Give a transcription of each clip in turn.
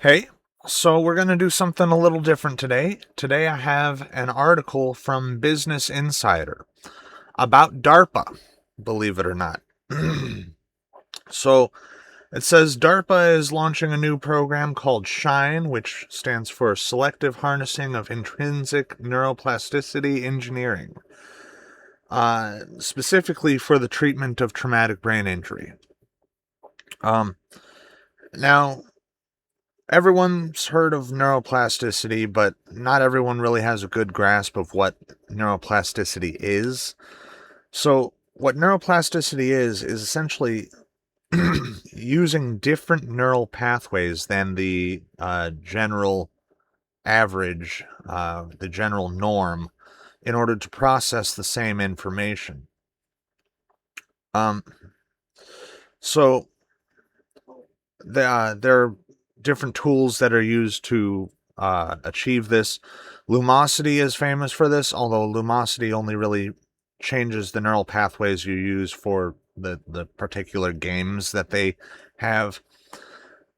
Hey, so we're going to do something a little different today. Today I have an article from Business Insider about DARPA, believe it or not. So it says DARPA is launching a new program called SHINE, which stands for Selective Harnessing of Intrinsic Neuroplasticity Engineering, specifically for the treatment of traumatic brain injury. Um, Now, everyone's heard of neuroplasticity, but not everyone really has a good grasp of what neuroplasticity is. So, what neuroplasticity is essentially using different neural pathways than the general average, the general norm, in order to process the same information. Um, so, there are different tools that are used to achieve this. Lumosity is famous for this, although Lumosity only really changes the neural pathways you use for the particular games that they have.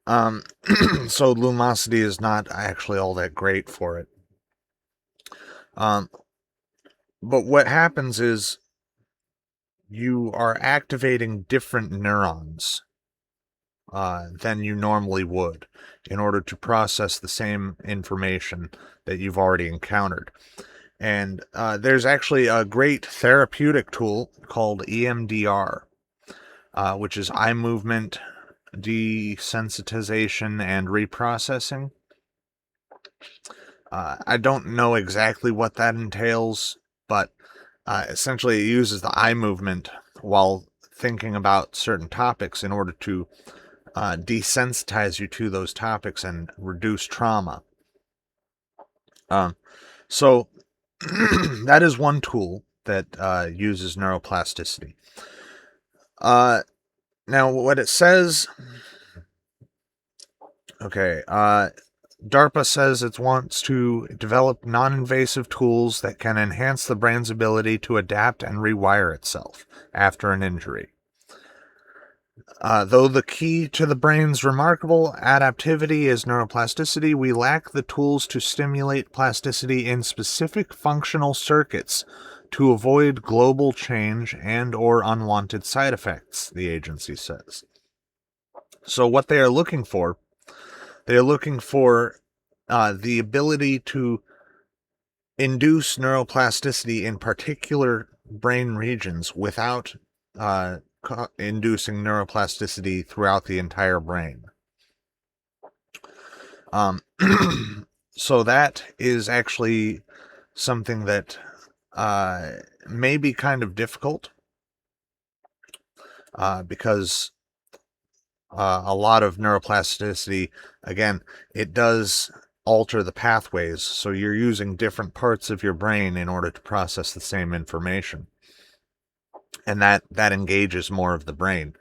Um, so Lumosity is not actually all that great for it. Um, but what happens is you are activating different neurons than you normally would in order to process the same information that you've already encountered. And there's actually a great therapeutic tool called EMDR, which is eye movement desensitization and reprocessing. I don't know exactly what that entails, but essentially it uses the eye movement while thinking about certain topics in order to desensitize you to those topics and reduce trauma. So that is one tool that uses neuroplasticity. Now, what it says, okay, DARPA says it wants to develop non-invasive tools that can enhance the brain's ability to adapt and rewire itself after an injury. Though the key to the brain's remarkable adaptivity is neuroplasticity, we lack the tools to stimulate plasticity in specific functional circuits to avoid global change and or unwanted side effects, the agency says. So what they are looking for, the ability to induce neuroplasticity in particular brain regions without inducing neuroplasticity throughout the entire brain. So that is actually something that may be kind of difficult because a lot of neuroplasticity, again, it does alter the pathways, so you're using different parts of your brain in order to process the same information, and that engages more of the brain.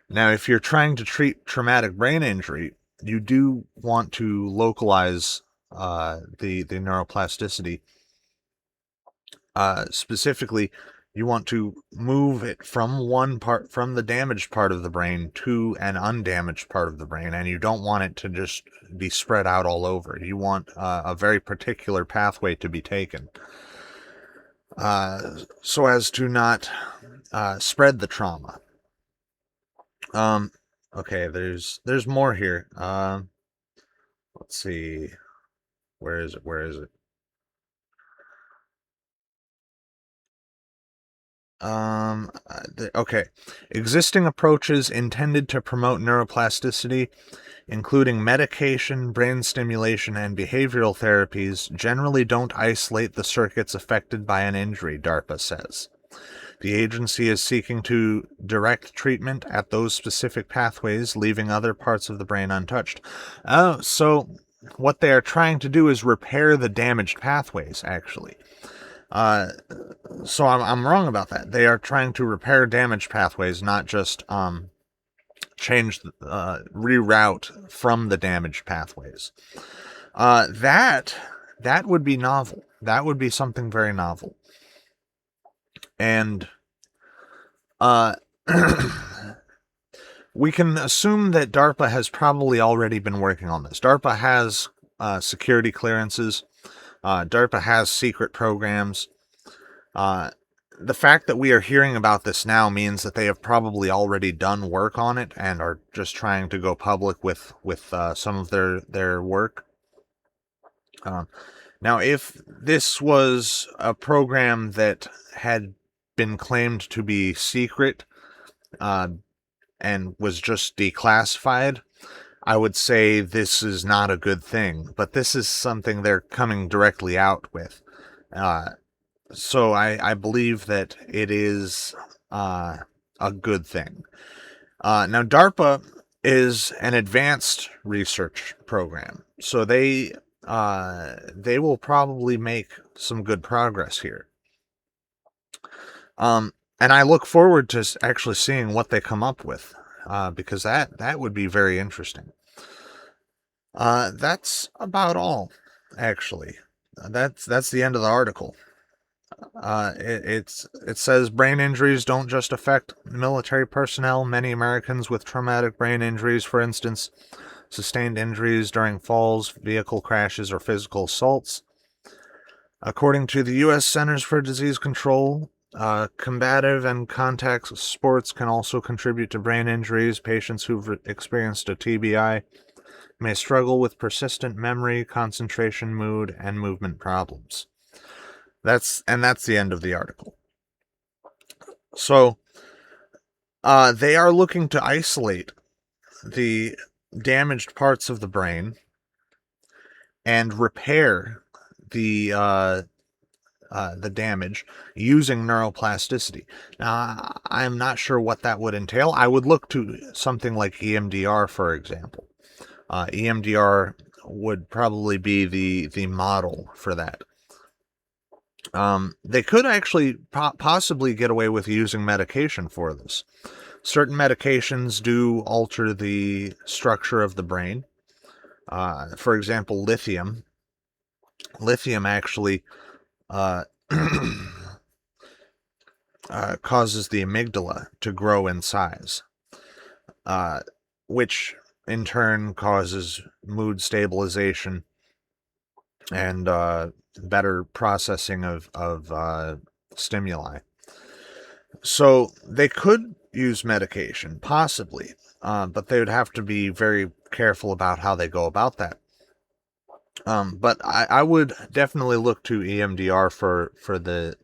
Now, if you're trying to treat traumatic brain injury, you do want to localize the neuroplasticity. Specifically, you want to move it from the damaged part of the brain to an undamaged part of the brain, and you don't want it to just be spread out all over. You want a very particular pathway to be taken, so as to not spread the trauma. Okay, there's more here. Let's see. Where is it? Where is it? Okay. Existing approaches intended to promote neuroplasticity, including medication, brain stimulation, and behavioral therapies, generally don't isolate the circuits affected by an injury, DARPA says. The agency is seeking to direct treatment at those specific pathways, leaving other parts of the brain untouched. Oh, so what they are trying to do is repair the damaged pathways, actually. So I'm wrong about that. They are trying to repair damaged pathways, not just reroute from the damaged pathways. That would be novel. That would be something very novel. And We can assume that DARPA has probably already been working on this. DARPA has security clearances. DARPA has secret programs. The fact that we are hearing about this now means that they have probably already done work on it and are just trying to go public with some of their work. Now, if this was a program that had been claimed to be secret and was just declassified, I would say this is not a good thing. But this is something they're coming directly out with. So I believe that it is a good thing. Now, DARPA is an advanced research program, so they will probably make some good progress here. And I look forward to actually seeing what they come up with, because that would be very interesting. That's about all, actually. That's the end of the article. It says brain injuries don't just affect military personnel. Many Americans with traumatic brain injuries, for instance, sustained injuries during falls, vehicle crashes, or physical assaults. According to the U.S. Centers for Disease Control, combative and contact sports can also contribute to brain injuries. Patients who've experienced a TBI may struggle with persistent memory, concentration, mood, and movement problems. That's the end of the article. So, they are looking to isolate the damaged parts of the brain and repair the damage using neuroplasticity. Now, I'm not sure what that would entail. I would look to something like EMDR, for example. EMDR would probably be the model for that. They could actually possibly get away with using medication for this. Certain medications do alter the structure of the brain. For example, lithium. Lithium actually causes the amygdala to grow in size, which in turn causes mood stabilization and better processing of stimuli. So they could use medication, possibly, but they would have to be very careful about how they go about that. But I would definitely look to EMDR for the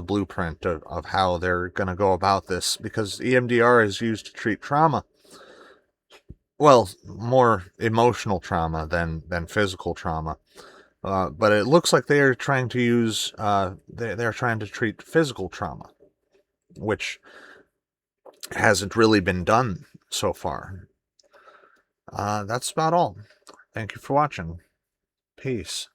blueprint of how they're going to go about this, because EMDR is used to treat trauma. Well, more emotional trauma than physical trauma. But it looks like they are trying to use, they're trying to treat physical trauma, which hasn't really been done so far. That's about all. Thank you for watching. Peace.